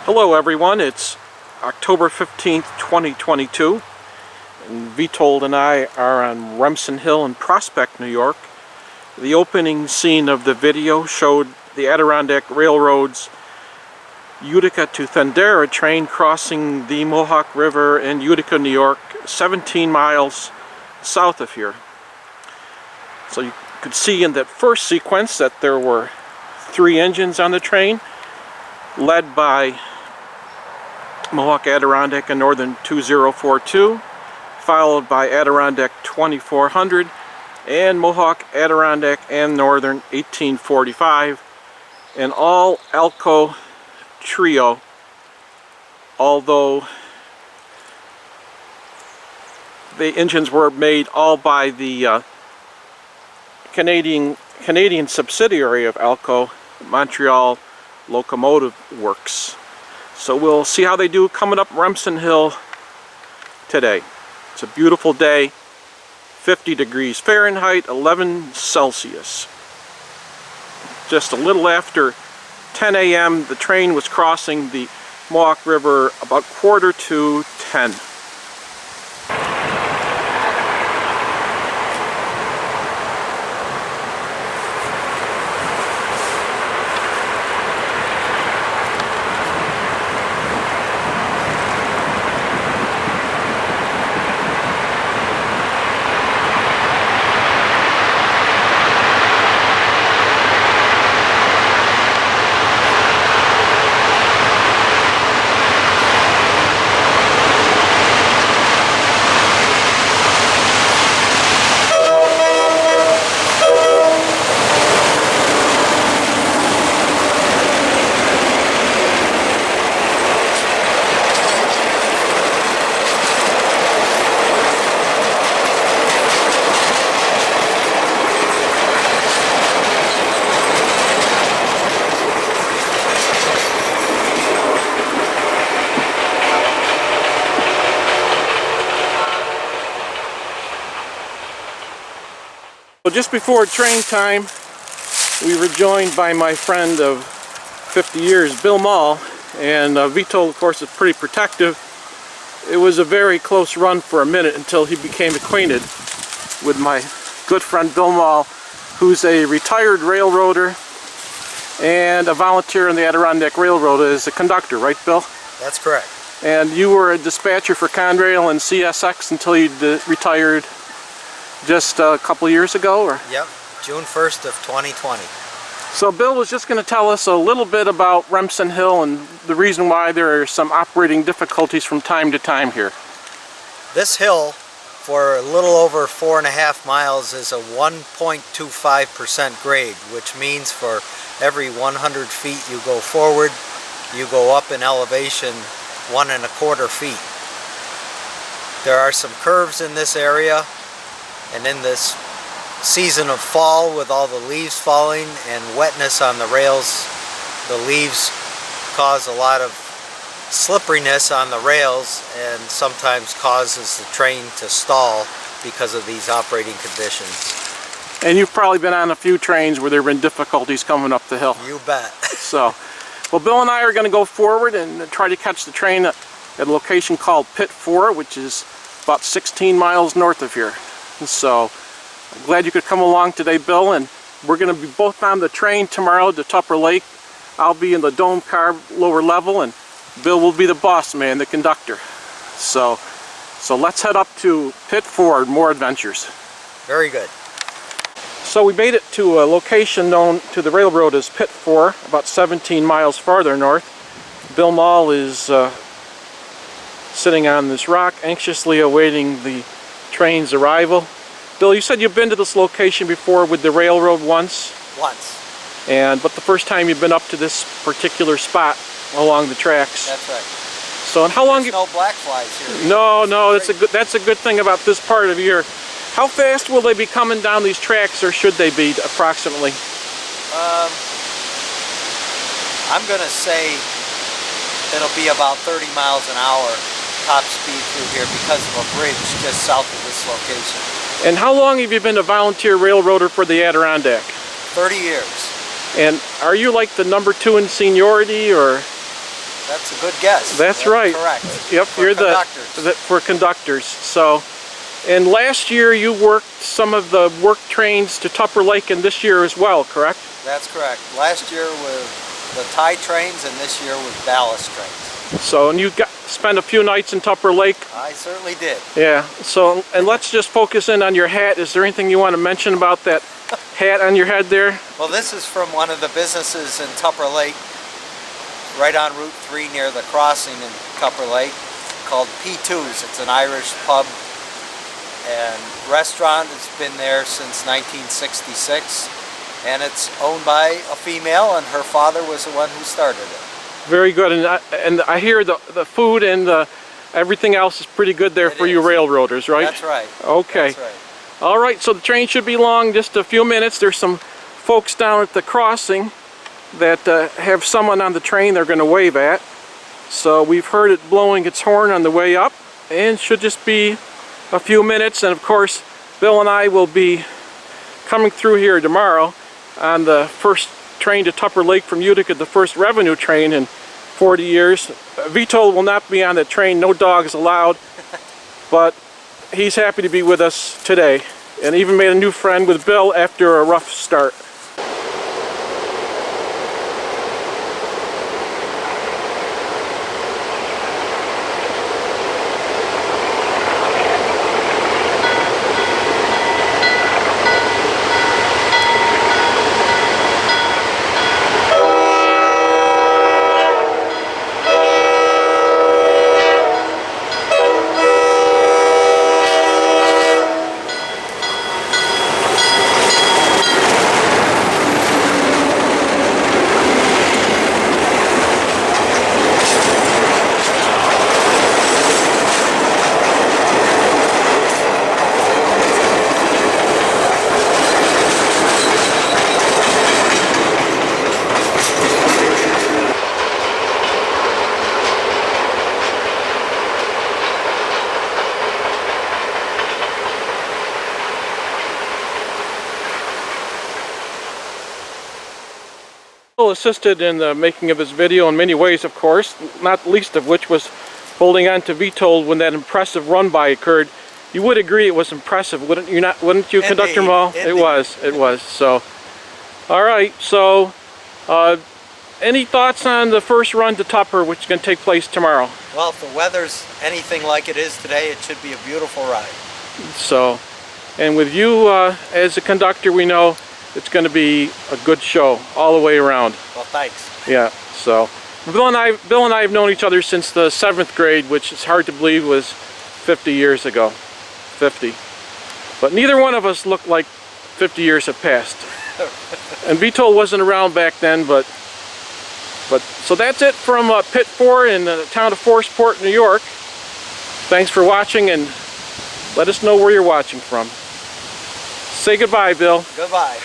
Hello everyone, it's October 15th, 2022, and Witold and I are on Remsen Hill in Prospect, New York. The opening scene of the video showed the Adirondack Railroad's Utica-Thendara train crossing the Mohawk River in Utica, New York, 17 miles south of here. So you could see in that first sequence that there were 3 engines on the train, led by Mohawk Adirondack and Northern 2042, followed by Adirondack 2400 and Mohawk Adirondack and Northern 1845, an all Alco trio, although the engines were made all by the Canadian subsidiary of Alco, Montreal Locomotive Works. So we'll see how they do coming up Remsen Hill today. It's a beautiful day, 50 degrees Fahrenheit, 11 Celsius. Just a little after 10 a.m. the train was crossing the Mohawk River about 9:45. Well, just before train time, we were joined by my friend of 50 years, Bill Moll, and Witold, of course, is pretty protective. It was a very close run for a minute until he became acquainted with my good friend Bill Moll, who's a retired railroader and a volunteer in the Adirondack Railroad as a conductor, right, Bill? That's correct. And you were a dispatcher for Conrail and CSX until you retired just a couple years ago, or? Yep, June 1st of 2020. So Bill was just going to tell us a little bit about Remsen Hill and the reason why there are some operating difficulties from time to time here. This hill, for a little over 4.5 miles, is a 1.25% grade, which means for every 100 feet you go forward, you go up in elevation 1.25 feet. There are some curves in this area, and in this season of fall, with all the leaves falling and wetness on the rails, the leaves cause a lot of slipperiness on the rails and sometimes causes the train to stall because of these operating conditions. And you've probably been on a few trains where there have been difficulties coming up the hill. You bet. So, well, Bill and I are going to go forward and try to catch the train at a location called Pit 4, which is about 16 miles north of here. So, I'm glad you could come along today, Bill, and we're going to be both on the train tomorrow to Tupper Lake. I'll be in the dome car lower level, and Bill will be the boss man, the conductor. So let's head up to Pit 4, more adventures. Very good. So we made it to a location known to the railroad as Pit 4, about 17 miles farther north. Bill Moll is sitting on this rock, anxiously awaiting the train's arrival. Bill, you said you've been to this location before with the railroad once? Once. But the first time you've been up to this particular spot along the tracks. That's right. So, and how long? There's no black flies here. No, that's a good thing about this part of year. How fast will they be coming down these tracks, or should they be approximately? I'm going to say it'll be about 30 miles an hour top speed through here because of a bridge just south of this location. And how long have you been a volunteer railroader for the Adirondack? 30 years. And are you like the number 2 in seniority, or? That's a good guess. That's right. Correct. Yep, For you're conductors. for conductors. So, and last year you worked some of the work trains to Tupper Lake, and this year as well, correct? That's correct. Last year with the tie trains, and this year with ballast trains. So, and you spent a few nights in Tupper Lake. I certainly did. Yeah. So, and let's just focus in on your hat. Is there anything you want to mention about that hat on your head there? Well, this is from one of the businesses in Tupper Lake, right on Route 3 near the crossing in Tupper Lake, called P2's. It's an Irish pub and restaurant. It's been there since 1966, and it's owned by a female, and her father was the one who started it. Very good. And I hear the food and everything else is pretty good there for you railroaders, right? That's right. Okay. That's right. All right, so the train should be long, just a few minutes. There's some folks down at the crossing that have someone on the train they're going to wave at. So we've heard it blowing its horn on the way up, and should just be a few minutes. And of course, Bill and I will be coming through here tomorrow on the first train to Tupper Lake from Utica, the first revenue train in 40 years. Witold will not be on the train, no dogs allowed, but he's happy to be with us today, and even made a new friend with Bill after a rough start. Bill assisted in the making of this video in many ways, of course, not least of which was holding on to Witold when that impressive run-by occurred. You would agree it was impressive, wouldn't you? Wouldn't you, Conductor Moll? It was. So, all right. So, any thoughts on the first run to Tupper, which is going to take place tomorrow? Well, if the weather's anything like it is today, it should be a beautiful ride. So, and with you as a conductor, we know it's going to be a good show all the way around. Well, thanks. Yeah. So, Bill and I have known each other since the 7th grade, which is hard to believe was 50 years ago. 50. But neither one of us looked like 50 years have passed. And Witold wasn't around back then, but so that's it from Pit 4 in the town of Forestport, New York. Thanks for watching, and let us know where you're watching from. Say goodbye, Bill. Goodbye.